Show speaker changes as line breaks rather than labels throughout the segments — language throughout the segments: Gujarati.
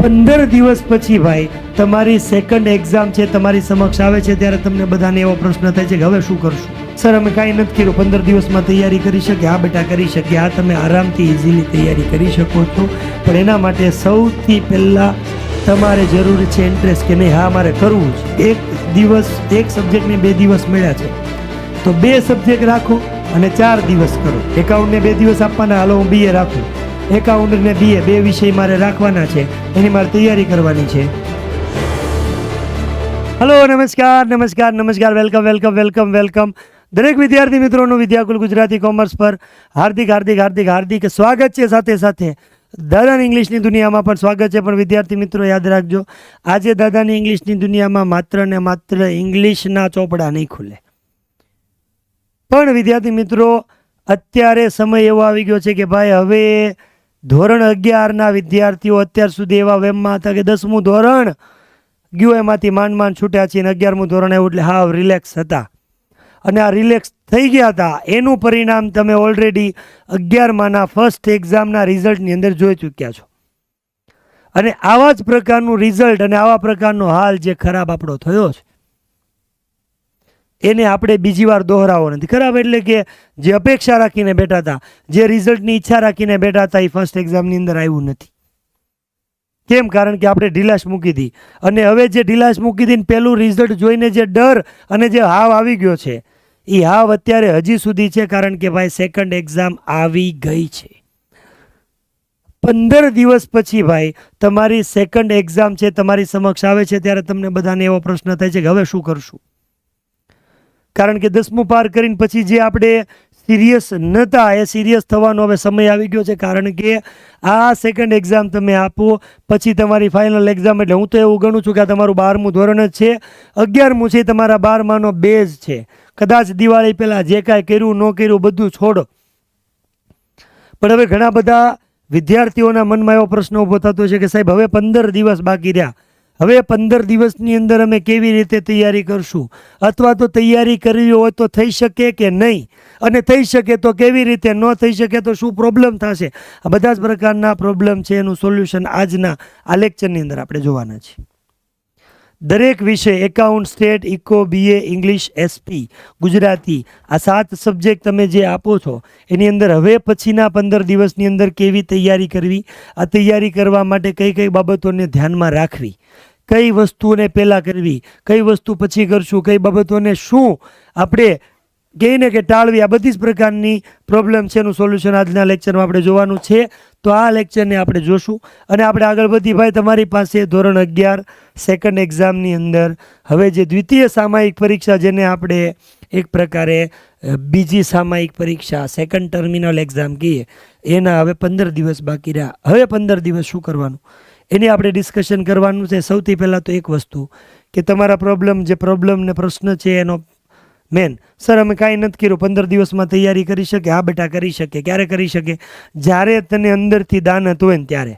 15 દિવસ પછી ભાઈ તમારી સેકન્ડ એક્ઝામ છે, તમારી સમક્ષ આવે છે, ત્યારે તમને બધાને એવો પ્રશ્ન થાય છે કે હવે શું કરશું? સર અમે કાંઈ નથી કર્યું, 15 દિવસમાં તૈયારી કરી શકીએ? હા બેટા કરી શકીએ. આ તમે આરામથી ઇઝીલી તૈયારી કરી શકો છો, પણ એના માટે સૌથી પહેલાં તમારે જરૂરી છે ઇન્ટરેસ્ટ કે નહીં, હા મારે કરવું છે. એક સબ્જેક્ટને 2 દિવસ મળ્યા છે તો 2 સબ્જેક્ટ રાખો અને 4 દિવસ કરો. એકાઉન્ટને 2 દિવસ આપવાના, હાલો હું BA રાખું, એકાઉન્ટ ને BA 2 વિષય મારે રાખવાના છે, એની મારે તૈયારી કરવાની છે. હલો, નમસ્કાર, વેલકમ દરેક વિદ્યાર્થી મિત્રોનું વિદ્યાકુલ ગુજરાતી કોમર્સ પર હાર્દિક સ્વાગત છે. સાથે દાદાની ઇંગ્લિશની દુનિયામાં પણ સ્વાગત છે. પણ વિદ્યાર્થી મિત્રો યાદ રાખજો, આજે દાદાની ઇંગ્લિશની દુનિયામાં માત્ર ને માત્ર ઇંગ્લિશના ચોપડા નહીં ખુલે. પણ વિદ્યાર્થી મિત્રો અત્યારે સમય એવો આવી ગયો છે કે ભાઈ હવે ધોરણ 11ના વિદ્યાર્થીઓ અત્યાર સુધી એવા વેમમાં હતા કે 10મું ધોરણ ગયું એમાંથી માંડ છૂટ્યા છે, અને 11મું ધોરણ આવ્યું એટલે હાવ રિલેક્સ હતા. અને આ રિલેક્સ થઈ ગયા હતા એનું પરિણામ તમે ઓલરેડી 11માના ફર્સ્ટ એક્ઝામના રિઝલ્ટની અંદર જોઈ ચૂક્યા છો. અને આવા જ પ્રકારનું રિઝલ્ટ અને આવા પ્રકારનો હાલ જે ખરાબ આપણો થયો છે એને આપણે બીજી વાર દોહરાવો નથી. ખરાબ એટલે કે જે અપેક્ષા રાખીને બેઠા હતા, જે રિઝલ્ટની ઈચ્છા રાખીને બેઠા હતા, એ ફર્સ્ટ એક્ઝામની અંદર આવ્યું નથી. કેમ? કારણ કે આપણે ઢીલાશ મૂકી હતી. અને હવે જે ઢીલાશ મૂકી હતી પહેલું રિઝલ્ટ જોઈને જે ડર અને જે હાવ આવી ગયો છે એ હાવ અત્યારે હજી સુધી છે. કારણ કે ભાઈ સેકન્ડ એક્ઝામ આવી ગઈ છે. 15 દિવસ પછી ભાઈ તમારી સેકન્ડ એક્ઝામ છે, તમારી સમક્ષ આવે છે, ત્યારે તમને બધાને એવો પ્રશ્ન થાય છે કે હવે શું કરશું? કારણ કે 10મું પાર કરીને પછી જે આપણે સિરિયસ નહોતા એ સિરિયસ થવાનો હવે સમય આવી ગયો છે. કારણ કે આ સેકન્ડ એક્ઝામ તમે આપો પછી તમારી ફાઇનલ એક્ઝામ, એટલે હું તો એવું ગણું છું કે આ તમારું 12મું ધોરણ જ છે, 11મું છે તમારા 12માનો બેઝ છે. કદાચ દિવાળી પહેલાં જે કાંઈ કર્યું ન કર્યું બધું છોડો. પણ હવે ઘણા બધા વિદ્યાર્થીઓના મનમાં એવો પ્રશ્ન ઊભો થતો છે કે સાહેબ હવે 15 દિવસ બાકી રહ્યા, હવે 15 દિવસની અંદર અમે કેવી રીતે તૈયારી કરશું? અથવા તો તૈયારી કરવી હોય તો થઈ શકે કે નહીં? અને થઈ શકે તો કેવી રીતે? ન થઈ શકે તો શું પ્રોબ્લેમ થશે? આ બધા જ પ્રકારના પ્રોબ્લેમ છે, એનું સોલ્યુશન આજના આ લેક્ચરની અંદર આપણે જોવાના છીએ. દરેક વિષય account, state, eco, BA, English, SP, Gujarati, આ 7 સબ્જેક્ટ તમે જે આપો છો એની અંદર હવે પછીના 15 દિવસની અંદર કેવી તૈયારી કરવી, આ તૈયારી કરવા માટે કઈ કઈ બાબતોને ધ્યાનમાં રાખવી, કઈ વસ્તુઓને પહેલાં કરવી, કઈ વસ્તુ પછી કરશું, કઈ બાબતોને શું આપણે કહીને કે ટાળવી, આ બધી જ પ્રકારની પ્રોબ્લેમ છે, એનું સોલ્યુશન આજના લેક્ચરમાં આપણે જોવાનું છે. તો આ લેક્ચરને આપણે જોશું અને આપણે આગળ વધી. ભાઈ તમારી પાસે ધોરણ 11 સેકન્ડ એક્ઝામની અંદર હવે જે દ્વિતીય સામાયિક પરીક્ષા, જેને આપણે એક પ્રકારે બીજી સામાયિક પરીક્ષા, સેકન્ડ ટર્મિનલ એક્ઝામ કહીએ, એના હવે 15 દિવસ બાકી રહ્યા. હવે 15 દિવસ શું કરવાનું એની આપણે ડિસ્કશન કરવાનું છે. સૌથી પહેલાં તો એક વસ્તુ કે તમારા પ્રોબ્લેમ ને પ્રશ્ન છે એનો મેન, સર અમે કાંઈ નથી કર્યું, 15 દિવસમાં તૈયારી કરી શકીએ? હા બેટા કરી શકીએ. ક્યારે કરી શકીએ? જ્યારે તને અંદરથી દાનત હોય ને ત્યારે.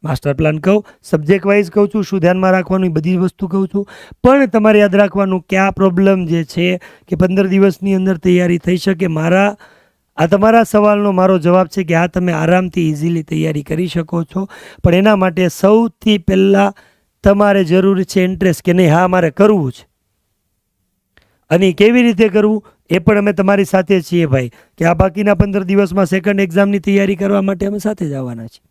માસ્ટર પ્લાન કહું, સબ્જેક્ટ વાઇઝ કહું છું, શું ધ્યાનમાં રાખવાનું એ બધી વસ્તુ કહું છું. પણ તમારે યાદ રાખવાનું કે આ પ્રોબ્લેમ જે છે કે 15 દિવસની અંદર તૈયારી થઈ શકે. આ તમારા સવાલનો મારો જવાબ છે કે આ તમે આરામથી ઇઝીલી તૈયારી કરી શકો છો. પણ એના માટે સૌથી પહેલાં તમારે જરૂરી છે ઇન્ટરેસ્ટ કે નહીં, હા મારે કરવું છે. અને કેવી રીતે કરવું એ પણ અમે તમારી સાથે છીએ ભાઈ, કે આ બાકીના 15 દિવસમાં સેકન્ડ એક્ઝામની તૈયારી કરવા માટે અમે સાથે જ આવવાના છીએ.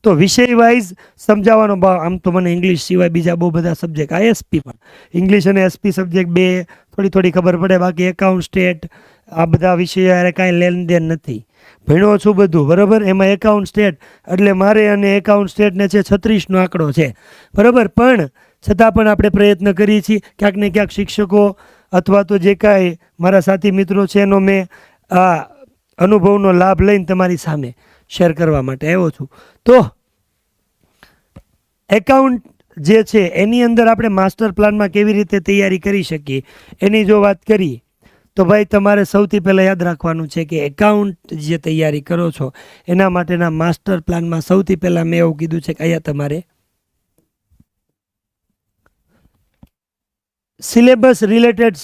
તો વિષય વાઇઝ સમજાવવાનો, આમ તો મને ઇંગ્લિશ સિવાય બીજા બહુ બધા સબ્જેક્ટ, ISP પણ ઇંગ્લિશ અને SP સબ્જેક્ટ 2 થોડી ખબર પડે, બાકી એકાઉન્ટ, સ્ટેટ આ બધા વિષયો યારે કાંઈ લેનદેન નથી. ભણ્યો છું બધું બરાબર. એમાં એકાઉન્ટ, સ્ટેટ એટલે મારે અને એકાઉન્ટ સ્ટેટને છે 36નો આંકડો છે બરાબર. પણ છતાં પણ આપણે પ્રયત્ન કરીએ છીએ ક્યાંક ને ક્યાંક શિક્ષકો અથવા તો જે કાંઈ મારા સાથી મિત્રો છે એનો મેં આ અનુભવનો લાભ લઈને તમારી સામે શેર કરવા માટે આવ્યો છું. તો એકાઉન્ટ જે છે એની અંદર આપણે માસ્ટર પ્લાનમાં કેવી રીતે તૈયારી કરી શકીએ એની જો વાત કરીએ તો ભાઈ તમારે સૌથી પહેલાં યાદ રાખવાનું છે કે એકાઉન્ટ જે તૈયારી કરો છો એના માટેના માસ્ટર પ્લાનમાં સૌથી પહેલાં મેં એવું કીધું છે કે અહીંયા તમારે સિલેબસ રિલેટેડ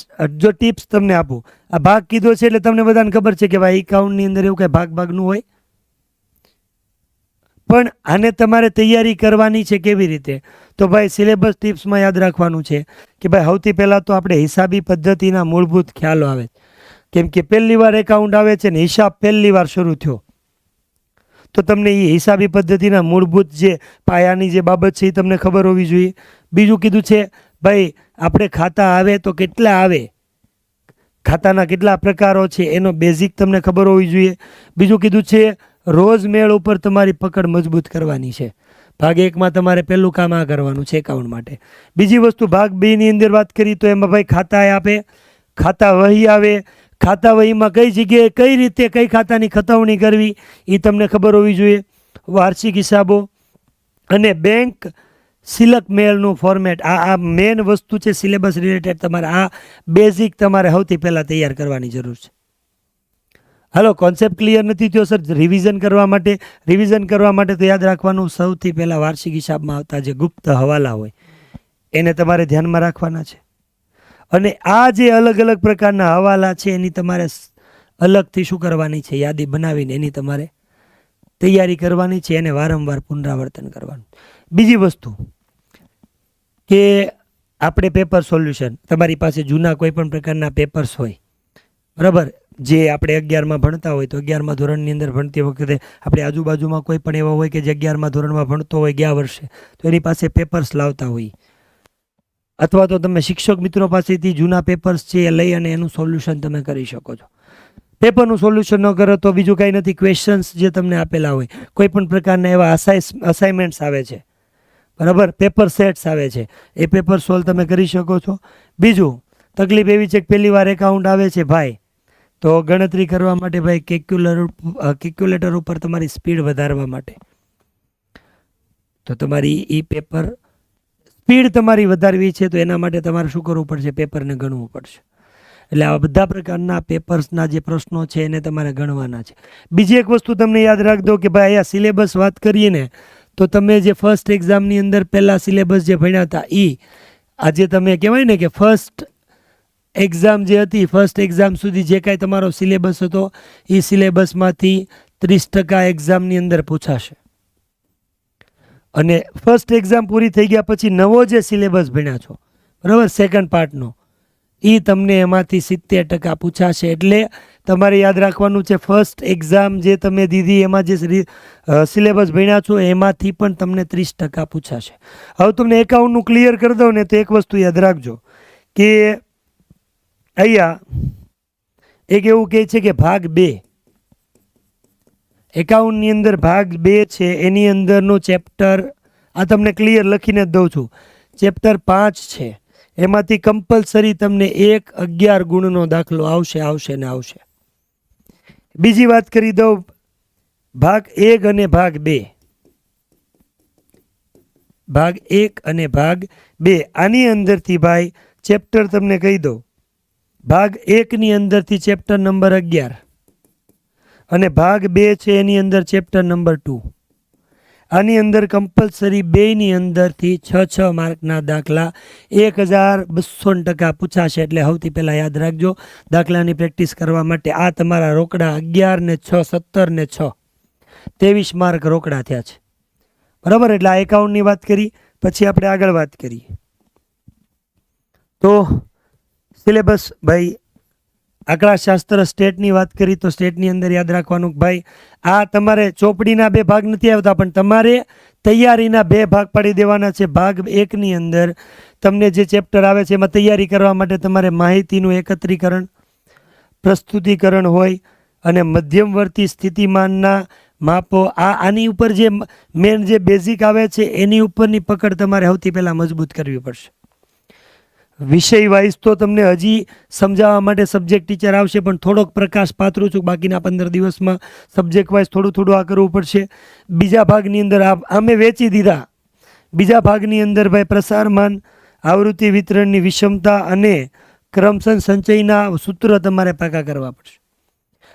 જો ટિપ્સ તમને આપું. આ ભાગ કીધો છે એટલે તમને બધાને ખબર છે કે ભાઈ એકાઉન્ટની અંદર એવું કાંઈ ભાગનું હોય. પણ આને તમારે તૈયારી કરવાની છે કેવી રીતે? તો ભાઈ સિલેબસ ટિપ્સમાં યાદ રાખવાનું છે કે ભાઈ સૌથી પહેલાં તો આપણે હિસાબી પદ્ધતિના મૂળભૂત ખ્યાલો આવે, કેમ કે પહેલી વાર એકાઉન્ટ આવે છે ને હિસાબ પહેલી વાર શરૂ થયો, તો તમને એ હિસાબી પદ્ધતિના મૂળભૂત જે પાયાની જે બાબત છે એ તમને ખબર હોવી જોઈએ. બીજું કીધું છે ભાઈ આપણે ખાતા આવે તો કેટલા આવે, ખાતાના કેટલા પ્રકારો છે એનો બેઝિક તમને ખબર હોવી જોઈએ. બીજું કીધું છે રોજ મેળ ઉપર તમારી પકડ મજબૂત કરવાની છે. ભાગ 1માં તમારે પહેલું કામ આ કરવાનું છે એકાઉન્ટ માટે. બીજી વસ્તુ ભાગ 2ની અંદર વાત કરી તો એમાં ભાઈ ખાતા આપે, ખાતા વહી આવે, ખાતા વહીમાં કઈ જગ્યાએ કઈ રીતે કઈ ખાતાની ખતવણી કરવી એ તમને ખબર હોવી જોઈએ. વાર્ષિક હિસાબો અને બેંક સિલક મેળનું ફોર્મેટ, આ મેન વસ્તુ છે સિલેબસ રિલેટેડ. તમારે આ બેઝિક તમારે સૌથી પહેલાં તૈયાર કરવાની જરૂર છે. હાલો, કોન્સેપ્ટ ક્લિયર નથી થયો સર? રિવિઝન કરવા માટે તો યાદ રાખવાનું સૌથી પહેલાં વાર્ષિક હિસાબમાં આવતા જે ગુપ્ત હવાલા હોય એને તમારે ધ્યાનમાં રાખવાના છે. અને આ જે અલગ અલગ પ્રકારના હવાલા છે એની તમારે અલગથી શું કરવાની છે, યાદી બનાવીને એની તમારે તૈયારી કરવાની છે, એને વારંવાર પુનરાવર્તન કરવાનું. બીજી વસ્તુ કે આપણે પેપર સોલ્યુશન, તમારી પાસે જૂના કોઈ પણ પ્રકારના પેપર્સ હોય, બરાબર, જે આપણે 11માં ભણતા હોય તો 11મા ધોરણની અંદર ભણતી વખતે આપણે આજુબાજુમાં કોઈ પણ એવા હોય કે જે 11મા ધોરણમાં ભણતો હોય ગયા વર્ષે, તો એની પાસે પેપર્સ લાવતા હોય, અથવા તો તમે શિક્ષક મિત્રો પાસેથી જૂના પેપર્સ છે એ લઈ અને એનું સોલ્યુશન તમે કરી શકો છો. પેપરનું સોલ્યુશન ન કરો તો બીજું કાંઈ નથી, ક્વેશ્ચન્સ જે તમને આપેલા હોય, કોઈ પણ પ્રકારના એવા અસાઇનમેન્ટ્સ આવે છે, બરાબર, પેપર સેટ્સ આવે છે, એ પેપર સોલ્વ તમે કરી શકો છો. બીજું તકલીફ એવી છે કે પહેલી વાર એકાઉન્ટ આવે છે ભાઈ, તો ગણતરી કરવા માટે ભાઈ કેલ્ક્યુલેટર ઉપર તમારી સ્પીડ વધારવા માટે તો તમારી એ પેપર સ્પીડ તમારી વધારવી છે, તો એના માટે તમારે શું કરવું પડશે? પેપરને ગણવું પડશે. એટલે આવા બધા પ્રકારના પેપર્સના જે પ્રશ્નો છે એને તમારે ગણવાના છે. બીજી એક વસ્તુ તમને યાદ રાખજો કે ભાઈ અહીંયા સિલેબસ વાત કરીએ ને તો તમે જે ફર્સ્ટ એક્ઝામની અંદર પહેલાં સિલેબસ જે ભણ્યા હતા એ આજે તમે કહેવાય ને કે ફર્સ્ટ એક્ઝામ જે હતી, ફર્સ્ટ એક્ઝામ સુધી જે કાંઈ તમારો સિલેબસ હતો એ સિલેબસમાંથી 30% એક્ઝામની અંદર પૂછાશે. અને ફર્સ્ટ એક્ઝામ પૂરી થઈ ગયા પછી નવો જે સિલેબસ ભણ્યા છો, બરાબર, સેકન્ડ પાર્ટનો, એ તમને એમાંથી 70% પૂછાશે. એટલે તમારે યાદ રાખવાનું છે ફર્સ્ટ એક્ઝામ જે તમે દીધી એમાં જે સિલેબસ ભણ્યા છો એમાંથી પણ તમને 30% પૂછાશે. હવે તમને એકાઉન્ટનું ક્લિયર કરી દઉં ને તો એક વસ્તુ યાદ રાખજો કે અહીંયા એક એવું કહે છે કે ભાગ 2, એકાઉન્ટની અંદર ભાગ 2 છે એની અંદરનો ચેપ્ટર આ તમને ક્લિયર લખીને જ દઉં છું. ચેપ્ટર 5 છે, એમાંથી કમ્પલસરી તમને 1-11 ગુણનો દાખલો આવશે. બીજી વાત કરી દઉં, ભાગ 1 અને ભાગ 2, ભાગ 1 અને ભાગ 2 આની અંદરથી ભાઈ ચેપ્ટર તમને કહી દઉં. ભાગ 1ની અંદરથી ચેપ્ટર નંબર 11 અને ભાગ 2 છે એની અંદર ચેપ્ટર નંબર 2. આની અંદર કમ્પલસરી બેની અંદરથી 6 માર્કના દાખલા 1200% પૂછાશે. એટલે સૌથી પહેલાં યાદ રાખજો, દાખલાની પ્રેક્ટિસ કરવા માટે આ તમારા રોકડા 11 ને 6 17 ને 6 23 માર્ક રોકડા થયા છે, બરાબર. એટલે આ એકાઉન્ટની વાત કરી, પછી આપણે આગળ વાત કરીએ તો સિલેબસ ભાઈ આંકડાશાસ્ત્ર સ્ટેટની વાત કરી તો સ્ટેટની અંદર યાદ રાખવાનું ભાઈ આ તમારે ચોપડીના 2 ભાગ નથી આવતા, પણ તમારે તૈયારીના 2 ભાગ પાડી દેવાના છે. ભાગ 1ની અંદર તમને જે ચેપ્ટર આવે છે એમાં તૈયારી કરવા માટે તમારે માહિતીનું એકત્રીકરણ, પ્રસ્તુતિકરણ હોય અને મધ્યમવર્તી સ્થિતિમાનના માપો, આની ઉપર જે મેન જે બેઝિક આવે છે એની ઉપરની પકડ તમારે સૌથી પહેલાં મજબૂત કરવી પડશે. વિષય વાઇઝ તો તમને હજી સમજાવવા માટે સબ્જેક્ટ ટીચર આવશે, પણ થોડોક પ્રકાશ પાથરું છું, બાકીના 15 દિવસમાં સબ્જેક્ટ વાઇઝ થોડું આ કરવું પડશે. બીજા ભાગની અંદર અમે વેચી દીધા. બીજા ભાગની અંદર ભાઈ પ્રસારમાન, આવૃત્તિ વિતરણની વિષમતા અને ક્રમશઃ સંચયના સૂત્ર તમારે પાકા કરવા પડશે.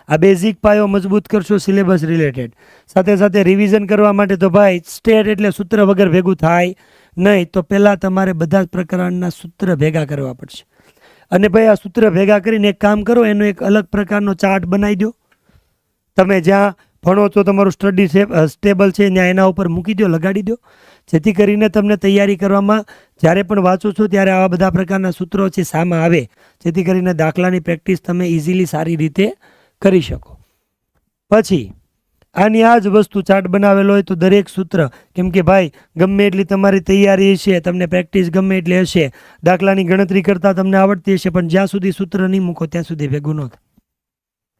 આ બેઝિક પાયો મજબૂત કરશો સિલેબસ રિલેટેડ. સાથે સાથે રિવિઝન કરવા માટે તો ભાઈ સ્ટેટ એટલે સૂત્ર વગર ભેગું થાય નહીં, તો પહેલાં તમારે બધા જ પ્રકારના સૂત્ર ભેગા કરવા પડશે. અને ભાઈ આ સૂત્ર ભેગા કરીને એક કામ કરો, એનો એક અલગ પ્રકારનો ચાર્ટ બનાવી દો. તમે જ્યાં ભણો છો, તમારું સ્ટડી સ્ટેબલ છે, ત્યાં એના ઉપર મૂકી દો, લગાડી દો, જેથી કરીને તમને તૈયારી કરવામાં જ્યારે પણ વાંચો છો ત્યારે આવા બધા પ્રકારના સૂત્રો છે સામે આવે, જેથી કરીને દાખલાની પ્રેક્ટિસ તમે ઇઝીલી સારી રીતે કરી શકો. પછી આની આ જ વસ્તુ ચાર્ટ બનાવેલો હોય તો દરેક સૂત્ર, કેમ કે ભાઈ ગમે એટલી તમારી તૈયારી હશે, તમને પ્રેક્ટિસ ગમે એટલી હશે, દાખલાની ગણતરી કરતાં તમને આવડતી હશે, પણ જ્યાં સુધી સૂત્ર નહીં મૂકો ત્યાં સુધી ભેગું ન થાય.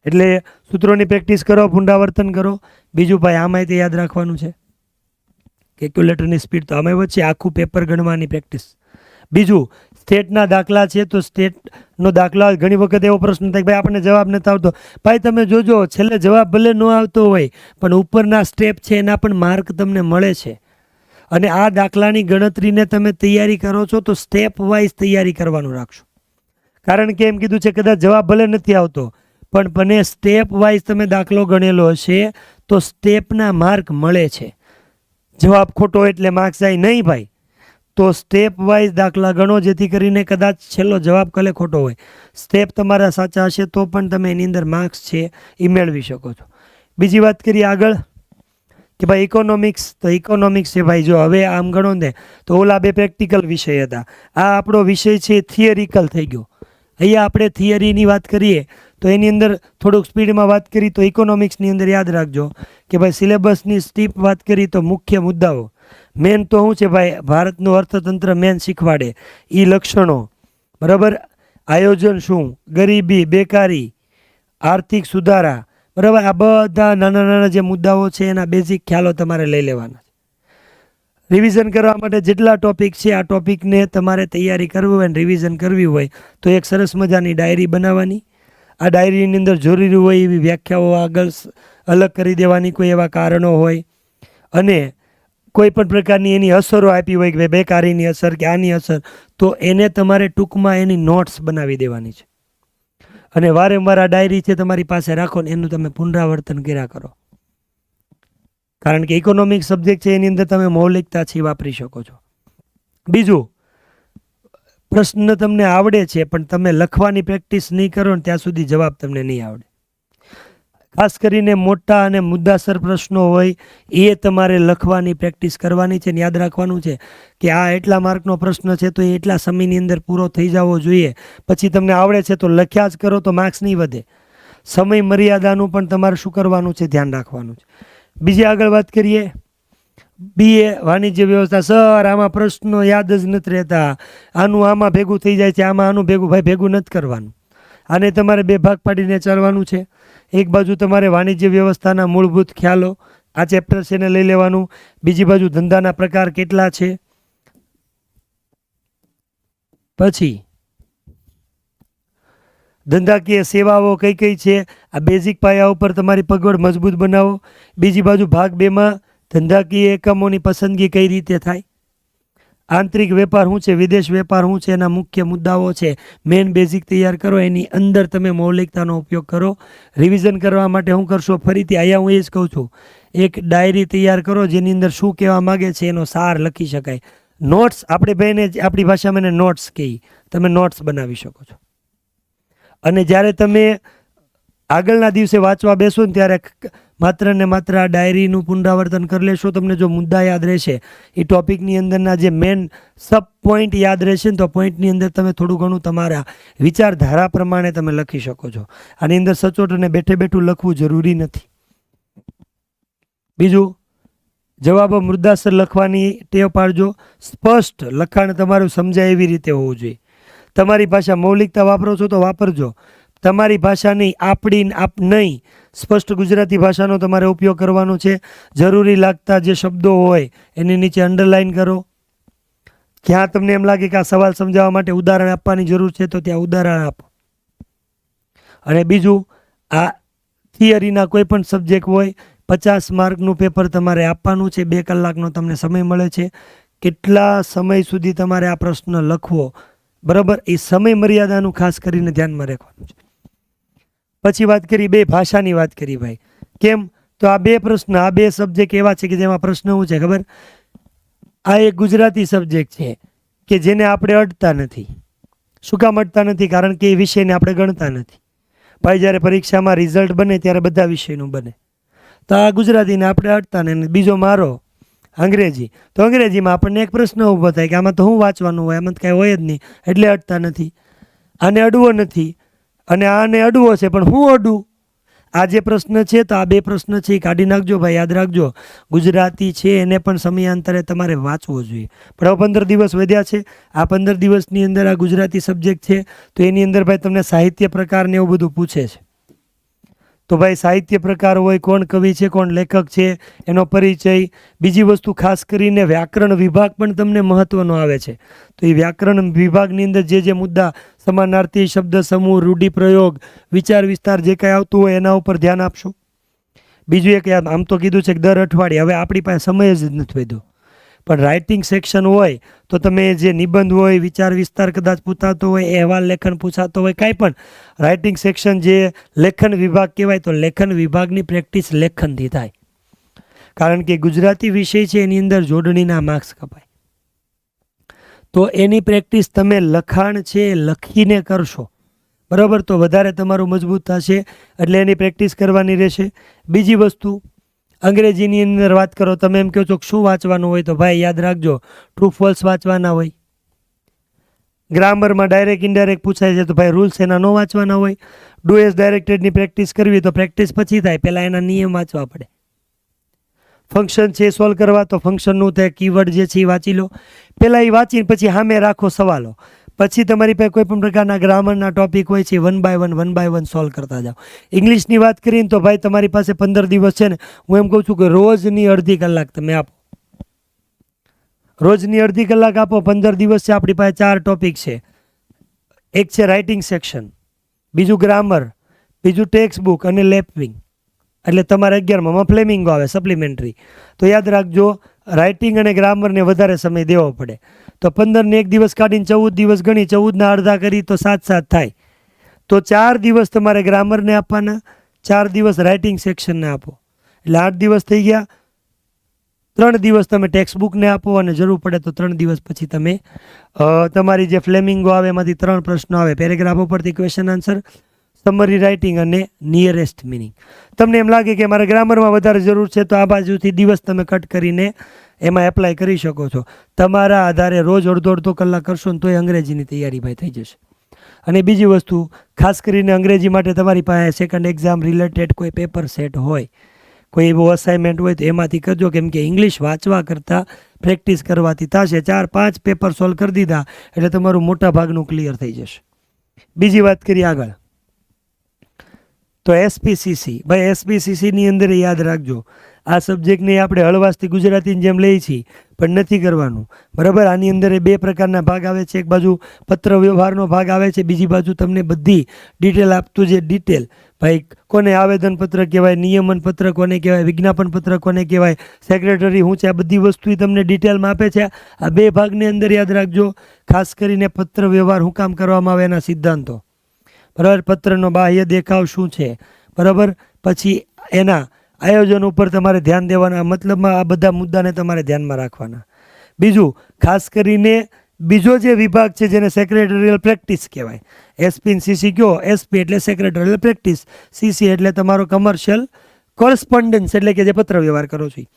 એટલે સૂત્રોની પ્રેક્ટિસ કરો, પુનરાવર્તન કરો. બીજું ભાઈ આમાંય તે યાદ રાખવાનું છે, કેલ્ક્યુલેટરની સ્પીડ તો અમે વચ્ચે આખું પેપર ગણવાની પ્રેક્ટિસ. બીજું સ્ટેટના દાખલા છે તો સ્ટેટનો દાખલા ઘણી વખત એવો પ્રશ્ન થાય કે ભાઈ આપણને જવાબ નથી આવતો. ભાઈ તમે જોજો, છેલ્લે જવાબ ભલે ન આવતો હોય પણ ઉપરના સ્ટેપ છે એના પણ માર્ક તમને મળે છે. અને આ દાખલાની ગણતરીને તમે તૈયારી કરો છો તો સ્ટેપ વાઇઝ તૈયારી કરવાનું રાખશો. કારણ કે એમ કીધું છે કદાચ જવાબ ભલે નથી આવતો પણ મને સ્ટેપ વાઇઝ તમે દાખલો ગણેલો હશે તો સ્ટેપના માર્ક મળે છે. જવાબ ખોટો એટલે માર્ક્સ જાય નહીં ભાઈ. તો સ્ટેપ વાઇઝ દાખલા ગણો, જેથી કરીને કદાચ છેલ્લો જવાબ કલે ખોટો હોય, સ્ટેપ તમારા સાચા હશે તો પણ તમે એની અંદર માર્ક્સ છે એ મેળવી શકો છો. બીજી વાત કરીએ આગળ કે ભાઈ ઇકોનોમિક્સ. તો ઇકોનોમિક્સ છે ભાઈ, જો હવે આમ ગણો ને તો ઓલા બે પ્રેક્ટિકલ વિષય હતા, આ આપણો વિષય છે થિયરિકલ થઈ ગયો. અહીંયા આપણે થિયરીની વાત કરીએ તો એની અંદર થોડુંક સ્પીડમાં વાત કરી તો ઇકોનોમિક્સની અંદર યાદ રાખજો કે ભાઈ સિલેબસની સ્ટીપ વાત કરી તો મુખ્ય મુદ્દાઓ મેન તો શું છે ભાઈ, ભારતનું અર્થતંત્ર મેન શીખવાડે, એ લક્ષણો, બરાબર, આયોજન શું, ગરીબી, બેકારી, આર્થિક સુધારા, બરાબર, આ બધા નાના નાના જે મુદ્દાઓ છે એના બેઝિક ખ્યાલો તમારે લઈ લેવાના છે. રિવિઝન કરવા માટે જેટલા ટોપિક છે આ ટોપિકને તમારે તૈયારી કરવી હોય અને રિવિઝન કરવી હોય તો એક સરસ મજાની ડાયરી બનાવવાની. આ ડાયરીની અંદર જરૂરી હોય એવી વ્યાખ્યાઓ આગળ અલગ કરી દેવાની, કોઈ એવા કારણો હોય અને કોઈ પણ પ્રકારની એની અસરો આપી હોય કે ભાઈ બેકારીની અસર કે આની અસર, તો એને તમારે ટૂંકમાં એની નોટ્સ બનાવી દેવાની છે. અને વારંવાર આ ડાયરી છે તમારી પાસે રાખો ને એનું તમે પુનરાવર્તન કર્યા કરો. કારણ કે ઇકોનોમિક્સ સબ્જેક્ટ છે એની અંદર તમે મૌલિકતા છે વાપરી શકો છો. બીજું, પ્રશ્ન તમને આવડે છે પણ તમે લખવાની પ્રેક્ટિસ નહીં કરો ને ત્યાં સુધી જવાબ તમને નહીં આવડે. ખાસ કરીને મોટા અને મુદ્દાસર પ્રશ્નો હોય એ તમારે લખવાની પ્રેક્ટિસ કરવાની છે. યાદ રાખવાનું છે કે આ એટલા માર્કનો પ્રશ્ન છે તો એ એટલા સમયની અંદર પૂરો થઈ જવો જોઈએ. પછી તમને આવડે છે તો લખ્યા જ કરો તો માર્ક્સ નહીં વધે. સમય મર્યાદાનું પણ તમારે શું કરવાનું છે, ધ્યાન રાખવાનું છે. બીજી આગળ વાત કરીએ, BA વાણિજ્ય વ્યવસ્થા. સર આમાં પ્રશ્નો યાદ જ નથી રહેતા, આનું આમાં ભેગું થઈ જાય છે, આમાં આનું ભેગું. ભાઈ ભેગું નથી કરવાનું, આને તમારે બે ભાગ પાડીને ચાલવાનું છે. એક બાજુ તમારે વાણિજ્ય વ્યવસ્થાના મૂળભૂત ખ્યાલો, આ ચેપ્ટર છે એને લઈ લેવાનું. બીજી બાજુ ધંધાના પ્રકાર કેટલા છે, પછી ધંધાકીય સેવાઓ કઈ કઈ છે, આ બેઝિક પાયા ઉપર તમારી પગવડ મજબૂત બનાવો. બીજી બાજુ ભાગ 2માં ધંધાકીય એકમોની પસંદગી કઈ રીતે થાય, આંતરિક વેપાર શું છે, વિદેશ વેપાર શું છે, એના મુખ્ય મુદ્દાઓ છે, મેન બેઝિક તૈયાર કરો. એની અંદર તમે મૌલિકતાનો ઉપયોગ કરો. રિવિઝન કરવા માટે શું કરશો, ફરીથી અહીંયા હું એ જ કહું છું, એક ડાયરી તૈયાર કરો જેની અંદર શું કહેવા માગે છે એનો સાર લખી શકાય. નોટ્સ આપણે ભાઈને આપણી ભાષામાં એને નોટ્સ કહીએ, તમે નોટ્સ બનાવી શકો છો. અને જ્યારે તમે આગળના દિવસે વાંચવા બેસો ને ત્યારે માત્ર ને માત્ર આ ડાયરીનું પુનરાવર્તન કરી લેશો. તમને જો મુદ્દા યાદ રહેશે, એ ટોપિકની અંદરના જે મેન સબ પોઈન્ટ યાદ રહેશે ને તો પોઈન્ટની અંદર તમે થોડું ઘણું તમારા વિચારધારા પ્રમાણે તમે લખી શકો છો. આની અંદર સચોટ અને બેઠે બેઠું લખવું જરૂરી નથી. બીજું, જવાબો મુદ્દાસર લખવાની ટેવ પાડજો. સ્પષ્ટ લખાણ તમારું સમજાય એવી રીતે હોવું જોઈએ. તમારી ભાષા મૌલિકતા વાપરો છો તો વાપરજો, તમારી ભાષા નહીં, આપણી નહીં, સ્પષ્ટ ગુજરાતી ભાષાનો તમારે ઉપયોગ કરવાનો છે. જરૂરી લાગતા જે શબ્દો હોય એની નીચે અંડરલાઇન કરો. ક્યાં તમને એમ લાગે કે આ સવાલ સમજાવવા માટે ઉદાહરણ આપવાની જરૂર છે તો ત્યાં ઉદાહરણ આપો. અને બીજું, આ થિયરીના કોઈ પણ સબ્જેક્ટ હોય 50 માર્કનું પેપર તમારે આપવાનું છે. 2 કલાકનો તમને સમય મળે છે. કેટલા સમય સુધી તમારે આ પ્રશ્ન લખવો, બરાબર, એ સમય મર્યાદાનું ખાસ કરીને ધ્યાનમાં રાખવાનું છે. પછી વાત કરી બે ભાષાની વાત કરી ભાઈ. કેમ તો આ બે પ્રશ્ન, આ બે સબ્જેક્ટ એવા છે કે જેમાં પ્રશ્ન શું છે ખબર, આ એક ગુજરાતી સબ્જેક્ટ છે કે જેને આપણે અડતા નથી. શું કામ અડતા નથી? કારણ કે એ વિષયને આપણે ગણતા નથી. ભાઈ જ્યારે પરીક્ષામાં રિઝલ્ટ બને ત્યારે બધા વિષયનું બને. તો આ ગુજરાતીને આપણે અડતા ને બીજો મારો અંગ્રેજી, તો અંગ્રેજીમાં આપણને એક પ્રશ્ન ઊભો થાય કે આમાં તો શું વાંચવાનું હોય, આમાં તો કાંઈ હોય જ નહીં, એટલે અડતા નથી. આને અડવો નથી અને આને અડવો છે, પણ હું અડું? આ જે પ્રશ્ન છે તો આ બે પ્રશ્ન છે એ કાઢી નાખજો ભાઈ, યાદ રાખજો. ગુજરાતી છે એને પણ સમયાંતરે તમારે વાંચવો જોઈએ. પણ હવે 15 દિવસ વધ્યા છે, આ 15 દિવસની અંદર આ ગુજરાતી સબ્જેક્ટ છે, તો એની અંદર ભાઈ તમને સાહિત્ય પ્રકાર ને એવું બધું પૂછે છે. તો ભાઈ સાહિત્ય પ્રકાર હોય, કોણ કવિ છે, કોણ લેખક છે, એનો પરિચય. બીજી વસ્તુ ખાસ કરીને વ્યાકરણ વિભાગ પણ તમને મહત્વનો આવે છે. તો એ વ્યાકરણ વિભાગની અંદર જે મુદ્દા, સમાનાર્થી, શબ્દ સમૂહ, રૂઢિપ્રયોગ, વિચાર વિસ્તાર જે કાંઈ આવતું હોય એના ઉપર ધ્યાન આપશો. બીજું એક, આમ તો કીધું છે કે દર અઠવાડિયે, હવે આપણી પાસે સમય જ નથી વધ્યો, પણ રાઇટિંગ સેક્શન હોય તો તમે જે નિબંધ હોય, વિચાર વિસ્તાર કદાચ પૂછાતો હોય, અહેવાલ લેખન પૂછાતો હોય, કાંઈ પણ રાઇટિંગ સેક્શન જે લેખન વિભાગ કહેવાય, તો લેખન વિભાગની પ્રેક્ટિસ લેખનથી થાય. કારણ કે ગુજરાતી વિષય છે એની અંદર જોડણીના માર્ક્સ કપાય, તો એની પ્રેક્ટિસ તમે લખાણ છે લખીને કરશો, બરાબર, તો વધારે તમારું મજબૂત થશે. એટલે એની પ્રેક્ટિસ કરવાની રહેશે. બીજી વસ્તુ, અંગ્રેજીની અંદર વાત કરો, તમે એમ કહો છો કે શું વાંચવાનું હોય, તો ભાઈ યાદ રાખજો, ટ્રુ ફોલ્સ વાંચવાના હોય. ગ્રામરમાં ડાયરેક્ટ ઇનડાયરેક્ટ પૂછાય છે, તો ભાઈ રૂલ્સ એના ન વાંચવાના હોય. ડુ એઝ ડાયરેક્ટેડની પ્રેક્ટિસ કરવી તો પ્રેક્ટિસ પછી થાય, પહેલાં એના નિયમ વાંચવા પડે. ફંક્શન છે સોલ્વ કરવા, તો ફંક્શનનું તે કીવર્ડ જે છે એ વાંચી લો. પહેલાં એ વાંચીને પછી સામે રાખો સવાલો. પછી તમારી પાસે કોઈ પણ પ્રકારના ગ્રામરના ટોપિક હોય છે, વન બાય વન સોલ્વ કરતા જાઓ. ઇંગ્લિશની વાત કરીને તો ભાઈ તમારી પાસે 15 દિવસ છે ને, હું એમ કહું છું કે રોજની અડધી કલાક તમે આપો. રોજની અડધી કલાક આપો. 15 દિવસ છે, આપણી પાસે 4 ટોપિક છે. એક છે રાઇટિંગ સેક્શન, બીજું ગ્રામર, બીજું ટેક્સ્ટ બુક અને લેપિંગ. એટલે તમારે 11માં ફ્લેમિંગો આવે સપ્લિમેન્ટરી. તો યાદ રાખજો, રાઇટિંગ અને ગ્રામરને વધારે સમય દેવો પડે. તો 15 ને 1 દિવસ કાઢીને 14 દિવસ ગણી, 14ના અડધા કરી તો 7 થાય. તો 4 દિવસ તમારે ગ્રામરને આપવાના, 4 દિવસ રાઇટિંગ સેક્શનને આપો, એટલે 8 દિવસ થઈ ગયા. 3 દિવસ તમે ટેક્સ્ટ બુકને આપો, અને જરૂર પડે તો 3 દિવસ પછી તમે તમારી જે ફ્લેમિંગો આવે એમાંથી 3 પ્રશ્નો આવે, પેરેગ્રાફ ઉપરથી ક્વેશ્ચન આન્સર, સમરી રાઇટિંગ અને નિયરેસ્ટ મિનિંગ. તમને એમ લાગે કે મારે ગ્રામરમાં વધારે જરૂર છે, તો આ બાજુથી દિવસ તમે કટ કરીને એમાં એપ્લાય કરી શકો છો. તમારા આધારે રોજ અડધો કલાક કરશો ને તોય અંગ્રેજીની તૈયારી ભાઈ થઈ જશે. અને બીજી વસ્તુ, ખાસ કરીને અંગ્રેજી માટે તમારી પાસે સેકન્ડ એક્ઝામ રિલેટેડ કોઈ પેપર સેટ હોય, કોઈ એવો અસાઇનમેન્ટ હોય, તો એમાંથી કરજો. કેમ કે ઇંગ્લિશ વાંચવા કરતાં પ્રેક્ટિસ કરવાથી થશે. 4-5 પેપર સોલ્વ કરી દીધા એટલે તમારું મોટા ભાગનું ક્લિયર થઈ જશે. બીજી વાત કરીએ આગળ, તો SPCC. ભાઈ SPCCની અંદર યાદ રાખજો, આ સબ્જેક્ટને આપણે હળવાશથી ગુજરાતીની જેમ લઈએ છીએ, પણ નથી કરવાનું, બરાબર. આની અંદર 2 પ્રકારના ભાગ આવે છે. એક બાજુ પત્ર વ્યવહારનો ભાગ આવે છે, બીજી બાજુ તમને બધી ડિટેલ આપતું છે. ડિટેલ ભાઈ કોને આવેદનપત્ર કહેવાય, નિયમન પત્ર કોને કહેવાય, વિજ્ઞાપન પત્ર કોને કહેવાય, સેક્રેટરી શું છે, આ બધી વસ્તુ તમને ડિટેલમાં આપે છે. આ 2 ભાગની અંદર યાદ રાખજો, ખાસ કરીને પત્ર વ્યવહાર શું કામ કરવામાં આવે એના સિદ્ધાંતો, બરાબર. પત્રનો બાહ્ય દેખાવ શું છે, બરાબર. પછી એના આયોજન ઉપર તમારે ધ્યાન દેવાના, મતલબમાં આ બધા મુદ્દાને તમારે ધ્યાનમાં રાખવાના. બીજું, ખાસ કરીને બીજો જે વિભાગ છે જેને સેક્રેટરીયલ પ્રેક્ટિસ કહેવાય, SP અને CC કયો, SP એટલે સેક્રેટરીયલ પ્રેક્ટિસ, CC એટલે તમારો કમર્શિયલ કોરસ્પોન્ડન્સ, એટલે કે જે પત્ર વ્યવહાર કરો છો.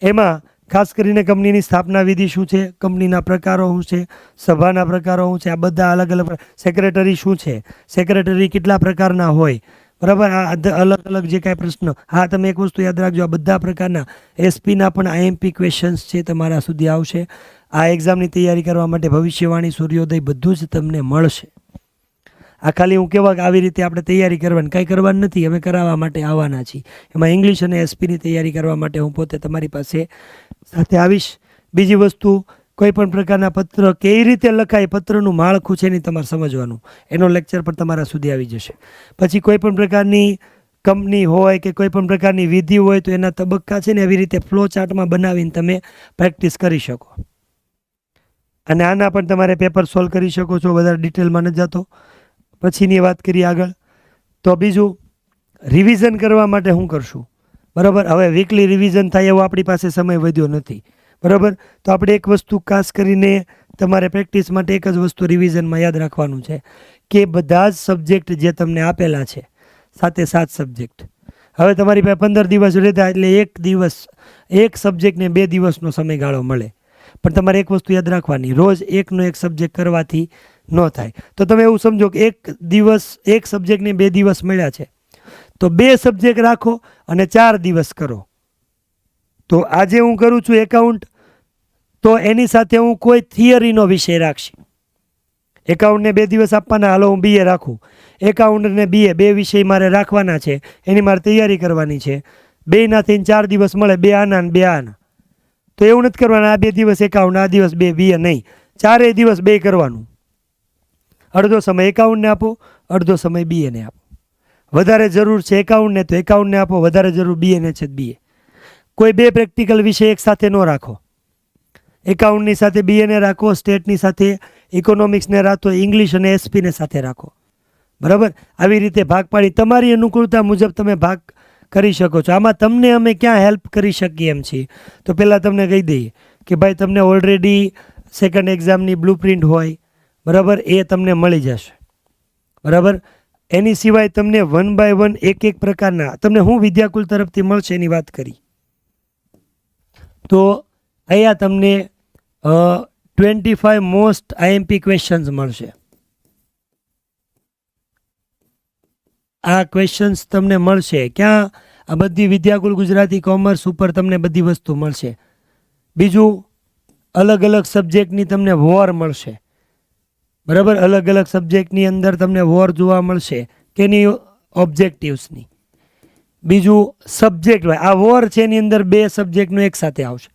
એમાં ખાસ કરીને કંપનીની સ્થાપના વિધિ શું છે, કંપનીના પ્રકારો શું છે, સભાના પ્રકારો શું છે, આ બધા અલગ અલગ. સેક્રેટરી શું છે, સેક્રેટરી કેટલા પ્રકારના હોય, બરાબર. આ અલગ અલગ જે કાંઈ પ્રશ્ન. હા, તમે એક વસ્તુ યાદ રાખજો, આ બધા પ્રકારના SPના પણ IMP ક્વેશ્ચન્સ છે તમારા સુધી આવશે. આ એક્ઝામની તૈયારી કરવા માટે ભવિષ્યવાણી, સૂર્યોદય બધું જ તમને મળશે. આ ખાલી હું કહેવા કે આવી રીતે આપણે તૈયારી કરવાની, કાંઈ કરવાનું નથી, અમે કરાવવા માટે આવવાના છીએ. એમાં ઇંગ્લિશ અને SPની તૈયારી કરવા માટે હું પોતે તમારી પાસે સાથે આવીશ. બીજી વસ્તુ, કોઈ પણ પ્રકારના પત્ર કેવી રીતે લખાય, પત્રનું માળખું છે એની તમારે સમજવાનું, એનો લેક્ચર પણ તમારા સુધી આવી જશે. પછી કોઈ પણ પ્રકારની કંપની હોય કે કોઈ પણ પ્રકારની વિધિ હોય તો એના તબક્કા છે ને એવી રીતે ફ્લો ચાર્ટમાં બનાવીને તમે પ્રેક્ટિસ કરી શકો. અને આના પણ તમારે પેપર સોલ્વ કરી શકો છો, વધારે ડિટેલમાં ન જતો. પછીની વાત કરીએ આગળ, તો બીજું, રિવિઝન કરવા માટે શું કરશું, બરાબર. હવે વીકલી રિવિઝન થાય એવો આપણી પાસે સમય વધ્યો નથી, બરાબર. તો આપણે એક વસ્તુ ખાસ કરીને તમારે પ્રેક્ટિસ માટે એક જ વસ્તુ રિવિઝનમાં યાદ રાખવાનું છે કે બધા જ સબ્જેક્ટ જે તમને આપેલા છે, 7 સબ્જેક્ટ. હવે તમારી પાસે 15 દિવસ રહેતા એટલે એક સબ્જેક્ટને 2 દિવસનો સમયગાળો મળે. પણ તમારે એક વસ્તુ યાદ રાખવાની, રોજ એકનો એક સબ્જેક્ટ કરવાથી ન થાય. તો તમે એવું સમજો કે એક સબ્જેક્ટને 2 દિવસ મળ્યા છે, તો 2 સબ્જેક્ટ રાખો અને 4 દિવસ કરો. તો આજે હું કરું છું એકાઉન્ટ, તો એની સાથે હું કોઈ થિયરીનો વિષય રાખશે. એકાઉન્ટને 2 દિવસ આપવાના, હાલો હું BA રાખું, એકાઉન્ટને BA 2 વિષય મારે રાખવાના છે, એની મારે તૈયારી કરવાની છે. 2ના થઈને 4 દિવસ મળે, 2 આના ને 2 આના. તો એવું નથી કરવાનું આ 2 દિવસ એકાઉન્ટ, આ દિવસ 2 BA, નહીં, 4 દિવસ 2 કરવાનું. અડધો સમય એકાઉન્ટને આપો, અડધો સમય BAને આપો. વધારે જરૂર છે એકાઉન્ટને તો એકાઉન્ટને આપો, વધારે જરૂર BAને છે BA. કોઈ 2 પ્રેક્ટિકલ વિષય એક સાથે ન રાખો. એકાઉન્ટની સાથે BAને રાખો, સ્ટેટની સાથે ઇકોનોમિક્સને રાખો, ઇંગ્લિશ અને SPને સાથે રાખો. બરાબર, આવી રીતે ભાગ પાડી તમારી અનુકૂળતા મુજબ તમે ભાગ કરી શકો છો. આમાં તમને અમે ક્યાં હેલ્પ કરી શકીએ એમ છીએ, તો પહેલાં તમને કહી દઈએ કે ભાઈ તમને ઓલરેડી સેકન્ડ એક્ઝામની બ્લુપ્રિન્ટ હોય, બરાબર, એ તમને મળી જશે. બરાબર, એની સિવાય તમને 1 by 1 એક પ્રકારના તમને હું વિદ્યાકુલ તરફથી મળશે એની વાત કરી. તો અહીંયા તમને 25 મોસ્ટ IMP ક્વેશ્ચન્સ મળશે. આ ક્વેશ્ચન્સ તમને મળશે ક્યાં? આ બધી વિદ્યાકુલ ગુજરાતી કોમર્સ ઉપર તમને બધી વસ્તુ મળશે. બીજું, અલગ અલગ સબ્જેક્ટની તમને વોર મળશે. બરાબર, અલગ અલગ સબ્જેક્ટની અંદર તમને વોર જોવા મળશે કેની ઓબ્જેક્ટિવ્સની. બીજું, સબ્જેક્ટ હોય આ વોર છે એની અંદર 2 સબ્જેક્ટનું એક સાથે આવશે.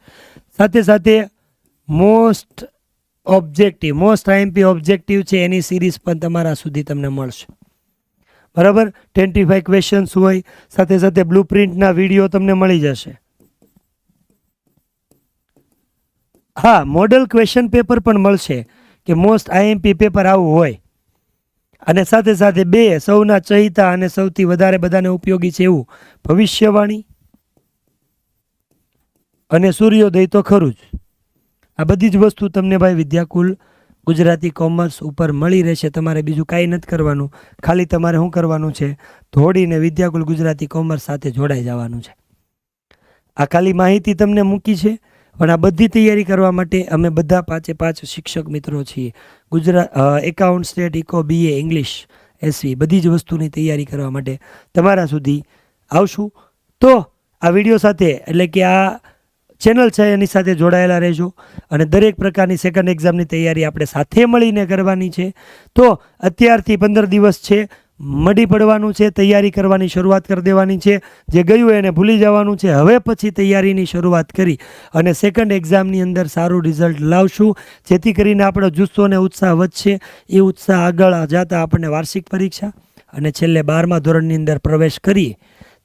સાથે સાથે મોસ્ટ IMP ઓબ્જેક્ટિવ છે એની સિરીઝ પણ તમારા સુધી તમને મળશે. બરાબર, 25 ક્વેશ્ચન્સ હોય, સાથે સાથે બ્લુપ્રિન્ટના વિડીયો તમને મળી જશે. હા, મોડલ ક્વેશ્ચન પેપર પણ મળશે કે મોસ્ટ IMP પેપર આવું હોય. અને સાથે સાથે 2 સૌના ચહિતા અને સૌથી વધારે બધાને ઉપયોગી છે એવું ભવિષ્યવાણી અને સૂર્યોદય તો ખરું જ. આ બધી જ વસ્તુ તમને ભાઈ વિદ્યાકુલ ગુજરાતી કોમર્સ ઉપર મળી રહેશે. તમારે બીજું કાંઈ નથી કરવાનું, ખાલી તમારે શું કરવાનું છે, દોડીને વિદ્યાકુલ ગુજરાતી કોમર્સ સાથે જોડાઈ જવાનું છે. આ ખાલી માહિતી તમને મૂકી છે, પણ આ બધી તૈયારી કરવા માટે અમે બધા 5 શિક્ષક મિત્રો છીએ. Account, state, eco, BA, English, SV બધી જ વસ્તુની તૈયારી કરવા માટે તમારા સુધી આવશું. તો આ વિડીયો સાથે એટલે કે આ ચેનલ છે એની સાથે જોડાયેલા રહેજો અને દરેક પ્રકારની સેકન્ડ એક્ઝામની તૈયારી આપણે સાથે મળીને કરવાની છે. તો અત્યારથી 15 દિવસ છે, મળી પડવાનું છે, તૈયારી કરવાની શરૂઆત કરી દેવાની છે. જે ગયું એને ભૂલી જવાનું છે. હવે પછી તૈયારીની શરૂઆત કરી અને સેકન્ડ એક્ઝામની અંદર સારું રિઝલ્ટ લાવશું, જેથી કરીને આપણો જુસ્સો અને ઉત્સાહ વધશે. એ ઉત્સાહ આગળ જતા આપણને વાર્ષિક પરીક્ષા અને છેલ્લે 12મા ધોરણની અંદર પ્રવેશ કરીએ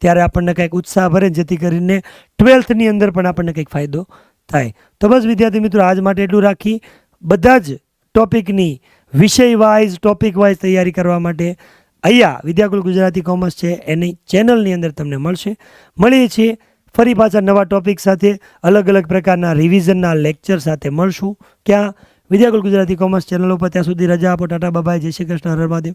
ત્યારે આપણને કંઈક ઉત્સાહ ભરે, જેથી કરીને 12થની અંદર પણ આપણને કંઈક ફાયદો થાય. તો બસ વિદ્યાર્થી મિત્રો, આજ માટે એટલું રાખી. બધા જ ટોપિકની વિષય વાઇઝ, ટોપિક વાઇઝ તૈયારી કરવા માટે અહીંયા વિદ્યાકુલ ગુજરાતી કોમર્સ છે એની ચેનલની અંદર તમને મળશે. મળીએ છીએ ફરી પાછા નવા ટોપિક સાથે, અલગ અલગ પ્રકારના રિવિઝનના લેક્ચર સાથે મળશું. ક્યાં? વિદ્યાકુલ ગુજરાતી કોમર્સ ચેનલ ઉપર. ત્યાં સુધી રજા આપો. ટાટા બાય, જય શ્રી કૃષ્ણ, હર મહાદેવ.